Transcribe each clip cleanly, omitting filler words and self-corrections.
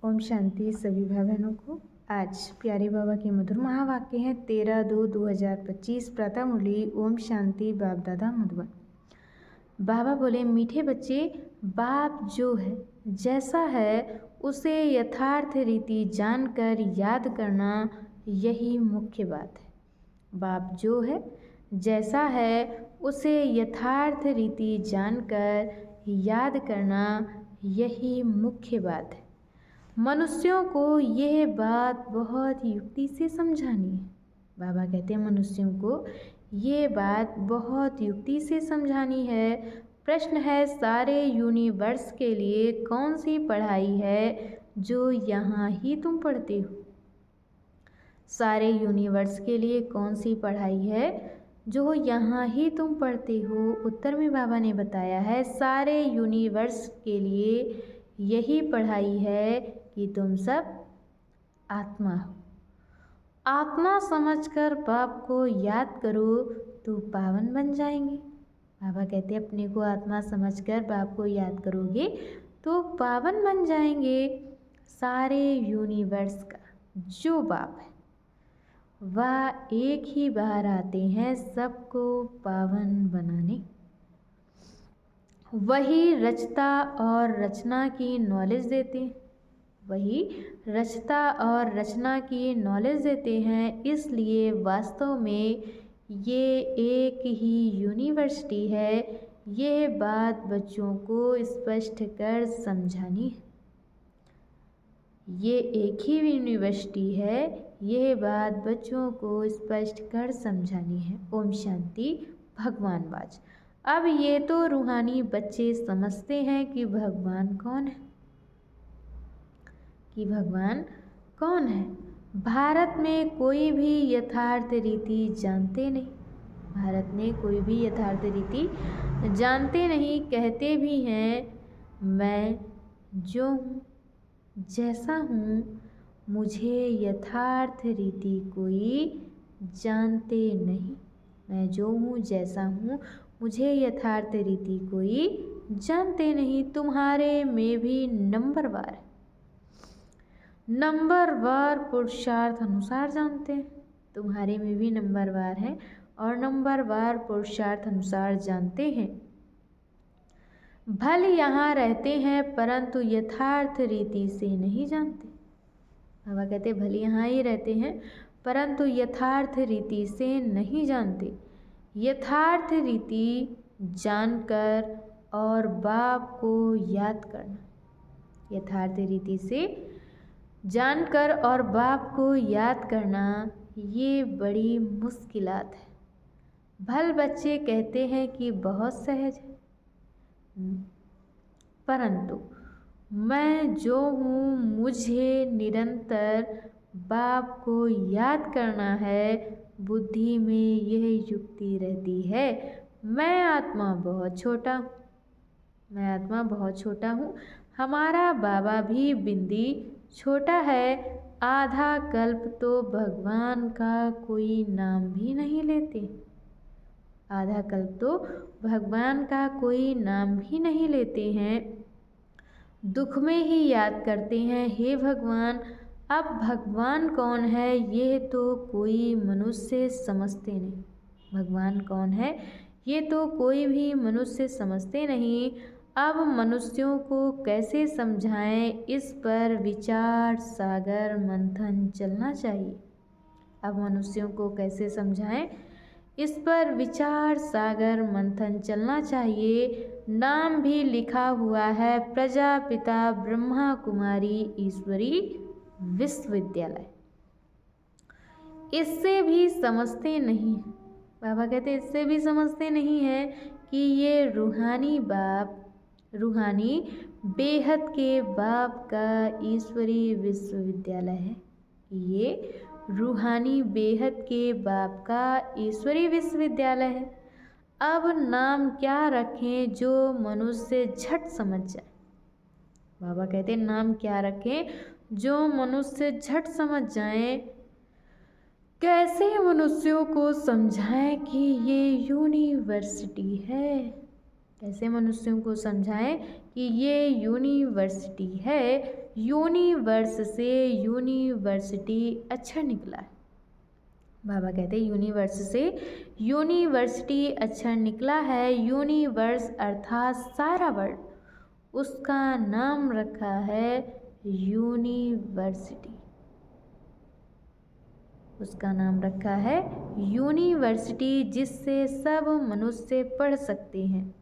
ओम शांति सभी भाई बहनों को। आज प्यारे बाबा के मधुर महावाक्य हैं 13/2/2025 प्रातः मुरली। ओम शांति। बाप दादा मधुबन। बाबा बोले, मीठे बच्चे, बाप जो है जैसा है उसे यथार्थ रीति जानकर याद करना यही मुख्य बात है। बाप जो है जैसा है उसे यथार्थ रीति जानकर याद करना यही मुख्य बात है। मनुष्यों को यह बात बहुत युक्ति से समझानी है। बाबा कहते हैं मनुष्यों को ये बात बहुत युक्ति से समझानी है। प्रश्न है, सारे यूनिवर्स के लिए कौन सी पढ़ाई है जो यहाँ ही तुम पढ़ते हो? सारे यूनिवर्स के लिए कौन सी पढ़ाई है जो यहाँ ही तुम पढ़ते हो? उत्तर में बाबा ने बताया है, सारे यूनिवर्स के लिए यही पढ़ाई है कि तुम सब आत्मा हो। आत्मा समझकर बाप को याद करो तो पावन बन जाएंगे। बाबा कहते हैं अपने को आत्मा समझकर बाप को याद करोगे तो पावन बन जाएंगे। सारे यूनिवर्स का जो बाप है वह एक ही बार आते हैं सबको पावन बनाने। वही रचता और रचना की नॉलेज देते हैं। वही रचता और रचना की नॉलेज देते हैं। इसलिए वास्तव में ये एक ही यूनिवर्सिटी है। ये बात बच्चों को स्पष्ट कर समझानी है। ये एक ही यूनिवर्सिटी है, यह बात बच्चों को स्पष्ट कर समझानी है। ओम शांति। भगवान वाच। अब ये तो रूहानी बच्चे समझते हैं कि भगवान कौन है, कि भगवान कौन है। भारत में कोई भी यथार्थ रीति जानते नहीं। भारत में कोई भी यथार्थ रीति जानते नहीं। कहते भी हैं मैं जो हूँ जैसा हूँ, मुझे यथार्थ रीति कोई जानते नहीं। मैं जो हूँ जैसा हूँ, मुझे यथार्थ रीति कोई जानते नहीं। तुम्हारे में भी नंबरवार है, नंबरवार पुरुषार्थ अनुसार जानते हैं। तुम्हारे में भी नंबरवार है और नंबरवार पुरुषार्थ अनुसार जानते हैं। भले यहाँ रहते हैं परंतु यथार्थ रीति से नहीं जानते। बाबा कहते भले यहाँ ही रहते हैं परंतु यथार्थ रीति से नहीं जानते। यथार्थ रीति जानकर और बाप को याद करना। यथार्थ रीति से जानकर और बाप को याद करना ये बड़ी मुश्किलात है। भल बच्चे कहते हैं कि बहुत सहज है, परंतु मैं जो हूँ मुझे निरंतर बाप को याद करना है। बुद्धि में यह युक्ति रहती है, मैं आत्मा बहुत छोटा हूँ, मैं आत्मा बहुत छोटा हूँ। हमारा बाबा भी बिंदी छोटा है। आधा कल्प तो भगवान का कोई नाम भी नहीं लेते। आधा कल्प तो भगवान का कोई नाम भी नहीं लेते हैं। दुख में ही याद करते हैं, हे भगवान। अब भगवान कौन है ये तो कोई मनुष्य समझते नहीं। भगवान कौन है ये तो कोई भी मनुष्य समझते नहीं। अब मनुष्यों को कैसे समझाएं, इस पर विचार सागर मंथन चलना चाहिए। अब मनुष्यों को कैसे समझाएं, इस पर विचार सागर मंथन चलना चाहिए। नाम भी लिखा हुआ है, प्रजापिता ब्रह्मा कुमारी ईश्वरी विश्वविद्यालय। इससे भी समझते नहीं। बाबा कहते इससे भी समझते नहीं है कि ये रूहानी बाप, रूहानी बेहद के बाप का ईश्वरी विश्वविद्यालय है। ये रूहानी बेहद के बाप का ईश्वरी विश्वविद्यालय है। अब नाम क्या रखें जो मनुष्य झट समझ जाए। बाबा कहते हैं नाम क्या रखें जो मनुष्य झट समझ जाए। कैसे मनुष्यों को समझाएं कि ये यूनिवर्सिटी है। कैसे मनुष्यों को समझाएं कि ये यूनिवर्सिटी है। यूनिवर्स से यूनिवर्सिटी अक्षर निकला है। बाबा कहते हैं यूनिवर्स से यूनिवर्सिटी अक्षर निकला है। यूनिवर्स अर्थात सारा वर्ल्ड, उसका नाम रखा है यूनिवर्सिटी। उसका नाम रखा है यूनिवर्सिटी, जिससे सब मनुष्य पढ़ सकते हैं।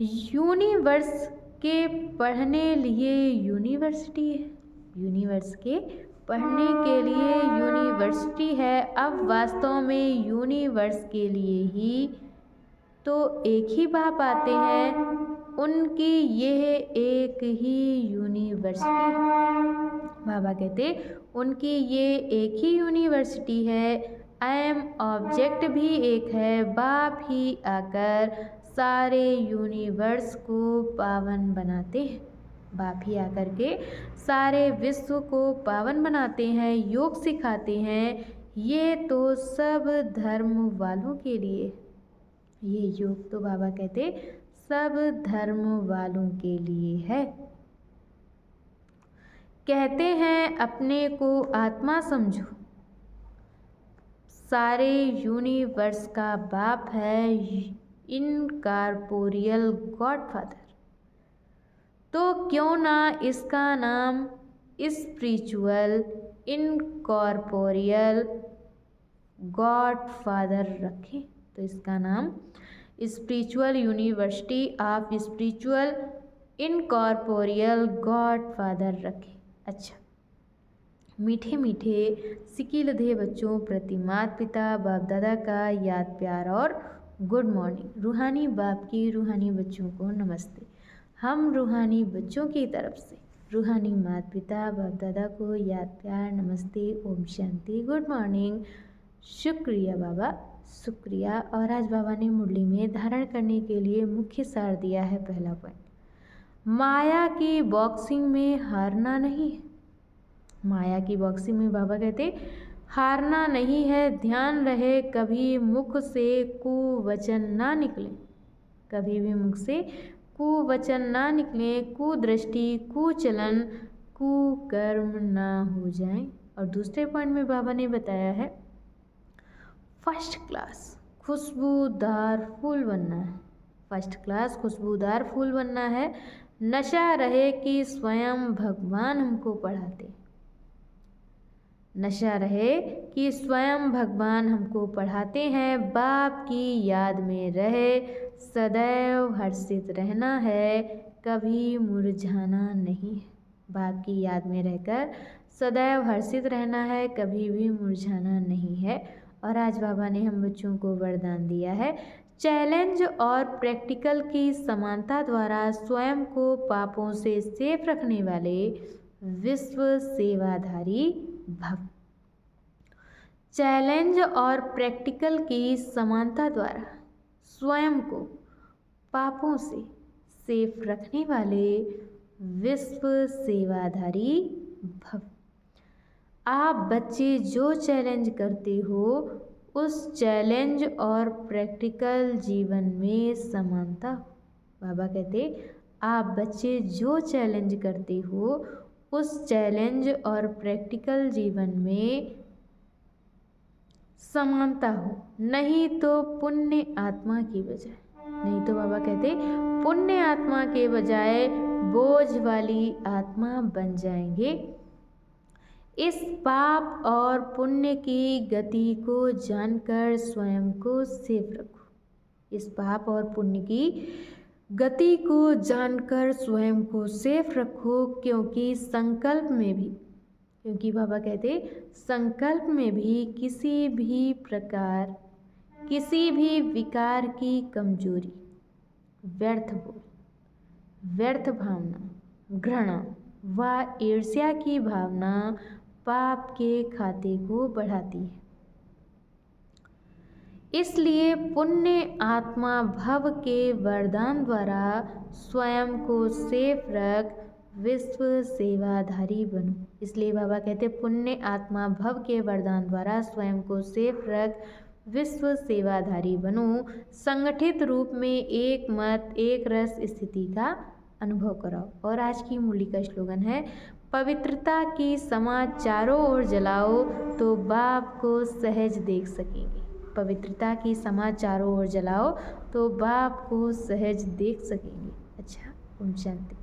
यूनिवर्स के पढ़ने लिए यूनिवर्सिटी है। यूनिवर्स के पढ़ने के लिए यूनिवर्सिटी है। अब वास्तव में यूनिवर्स के लिए ही तो एक ही बाप आते हैं, उनकी यह एक ही यूनिवर्सिटी है। बाबा कहते उनकी ये एक ही यूनिवर्सिटी है। एम ऑब्जेक्ट भी एक है। बाप ही आकर सारे यूनिवर्स को पावन बनाते हैं। बाप ही आकर के सारे विश्व को पावन बनाते हैं, योग सिखाते हैं। ये तो सब धर्म वालों के लिए, ये योग तो बाबा कहते सब धर्म वालों के लिए है। कहते हैं अपने को आत्मा समझो, सारे यूनिवर्स का बाप है इनकॉर्पोरियल गॉडफादर। तो क्यों ना इसका नाम स्पिरिचुअल इनकॉर्पोरियल गॉडफादर रखें। तो इसका नाम spiritual university of spiritual incorporeal godfather रखें। अच्छा, मीठे मीठे सिकिलधे बच्चों प्रति माता पिता बाप दादा का याद प्यार और गुड मॉर्निंग। रूहानी बाप की रूहानी बच्चों को नमस्ते। हम रूहानी बच्चों की तरफ से रूहानी माता पिता बाप दादा को याद प्यार नमस्ते, ओम शांति, गुड मॉर्निंग। शुक्रिया बाबा, शुक्रिया। और आज बाबा ने मुरली में धारण करने के लिए मुख्य सार दिया है। पहला पॉइंट, माया की बॉक्सिंग में हारना नहीं है। माया की बॉक्सिंग में बाबा कहते हारना नहीं है। ध्यान रहे कभी मुख से कुवचन ना निकले, कभी भी मुख से कुवचन ना निकले, कुदृष्टि कुचलन कुकर्म ना हो जाए। और दूसरे पॉइंट में बाबा ने बताया है फर्स्ट क्लास खुशबूदार फूल बनना है। फर्स्ट क्लास खुशबूदार फूल बनना है। नशा रहे कि स्वयं भगवान हमको पढ़ाते, नशा रहे कि स्वयं भगवान हमको पढ़ाते हैं। बाप की याद में रहे, सदैव हर्षित रहना है, कभी मुरझाना नहीं है। बाप की याद में रहकर सदैव हर्षित रहना है, कभी भी मुरझाना नहीं है। और आज बाबा ने हम बच्चों को वरदान दिया है, चैलेंज और प्रैक्टिकल की समानता द्वारा स्वयं को पापों से सेफ रखने वाले विश्व सेवाधारी भव। चैलेंज और प्रैक्टिकल की समानता द्वारा स्वयं को पापों से सेफ रखने वाले विश्व सेवाधारी भव। आप बच्चे जो चैलेंज करते हो, उस चैलेंज और प्रैक्टिकल जीवन में समानता। बाबा कहते आप बच्चे जो चैलेंज करते हो, उस चैलेंज और प्रैक्टिकल जीवन में समानता हो, नहीं तो पुण्य आत्मा की बजाय, नहीं तो बाबा कहते पुण्य आत्मा के बजाय बोझ वाली आत्मा बन जाएंगे। इस पाप और पुण्य की गति को जानकर स्वयं को सेफ रखो। इस पाप और पुण्य की गति को जानकर स्वयं को सेफ रखो, क्योंकि संकल्प में भी, क्योंकि बाबा कहते संकल्प में भी किसी भी प्रकार, किसी भी विकार की कमजोरी, व्यर्थ बोल, व्यर्थ भावना, घृणा व ईर्ष्या की भावना पाप के खाते को बढ़ाती है। इसलिए पुण्य आत्मा भव के वरदान द्वारा स्वयं को सेफ रख विश्व सेवाधारी बनो। इसलिए बाबा कहते पुण्य आत्मा भव के वरदान द्वारा स्वयं को सेफ रख विश्व सेवाधारी बनो। संगठित रूप में एक मत एक रस स्थिति का अनुभव कराओ। और आज की मुरली का स्लोगन है, पवित्रता की समां चारों ओर जलाओ तो बाप को सहज देख सकेंगे। पवित्रता की समां चारों ओर जलाओ तो बाप को सहज देख सकेंगे। अच्छा, ओम शांति।